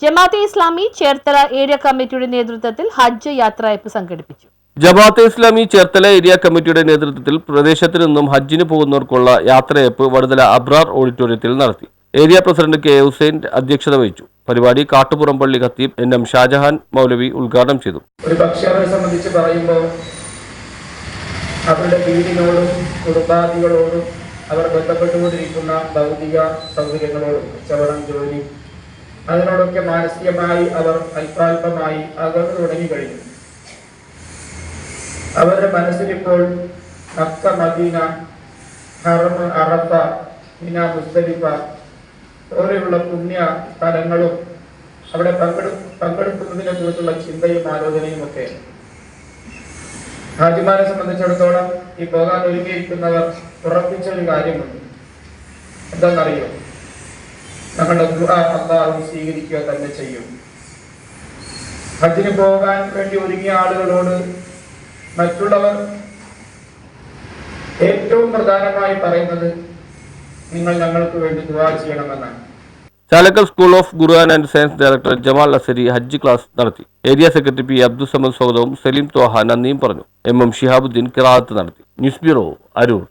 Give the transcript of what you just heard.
Jamaat-e Islami Cherthala area കമ്മിറ്റിയുടെ നേതൃത്വത്തിൽ ഹജ്ജ് യാത്രയയപ്പ് സംഘടിപ്പിച്ചു. ജമാഅത്തെ ഇസ്ലാമി ചേർത്തല ഏരിയ കമ്മിറ്റിയുടെ നേതൃത്വത്തിൽ പ്രദേശത്ത് നിന്നും ഹജ്ജിന് പോകുന്നവർക്കുള്ള യാത്രയയപ്പ് വടുതല അബ്രാർ ഓഡിറ്റോറിയത്തിൽ നടത്തി. ഏരിയ പ്രസിഡന്റ് കെ ഹുസൈൻ അധ്യക്ഷത വഹിച്ചു. പരിപാടി കാട്ടുപുറം പള്ളി ഖത്തീബ് NM ഷാജഹാൻ മൗലവി ഉദ്ഘാടനം ചെയ്തു. ഒരു പക്ഷേ അവരെ സംബന്ധിച്ച് പറയുമ്പോൾ അവരുടെ വീടിനോടും കുടുംബാദികളോടും അവർ ബന്ധപ്പെട്ടുകൊണ്ടിരിക്കുന്ന ഭൗതിക സൗകര്യങ്ങളോടും കച്ചവടം, ജോലി, അതിനോടൊക്കെ മാനസികമായി അവർ അല്പാൽപമായി അകന്നു തുടങ്ങിക്കഴിഞ്ഞു. അവരുടെ മനസ്സിലിപ്പോൾ മക്ക, മദീന, ഹറം, അറഫ, മിന, മുസ്ദലിഫ പോലെയുള്ള പുണ്യ സ്ഥലങ്ങളും അവിടെ പങ്കെടുക്കുന്നതിനെ കുറിച്ചുള്ള ചിന്തയും ആലോചനയും ഒക്കെ. ഹാജിമാരെ സംബന്ധിച്ചിടത്തോളം ഈ പോകാൻ ഒരുങ്ങിയിരിക്കുന്നവർ ഉറപ്പിച്ച ഒരു കാര്യമുണ്ട്. എന്താണെന്നറിയോ? ഞങ്ങളുടെ ദുആ അല്ലാഹു സ്വീകരിക്കുക തന്നെ ചെയ്യും. ഹജ്ജിന് പോകാൻ വേണ്ടി ഒരുങ്ങിയ ആളുകളോട് മറ്റുള്ളവർ ഏറ്റവും പ്രധാനമായി പറയുന്നത് നിങ്ങൾ ഞങ്ങൾക്ക് വേണ്ടി ദുആ ചെയ്യണമെന്നാണ്. Chalakkal school of Quran and science director Jamal Asari ഹജ്ജ് ക്ലാസ് നടത്തി. Area secretary P Abdul Samad സ്വാഗതവും സലീം ത്വാഹ നന്ദിയും പറഞ്ഞു. MM ഷിഹാബുദ്ദീൻ ഖിറാഅത്ത് നടത്തി. News bureau, Aroor.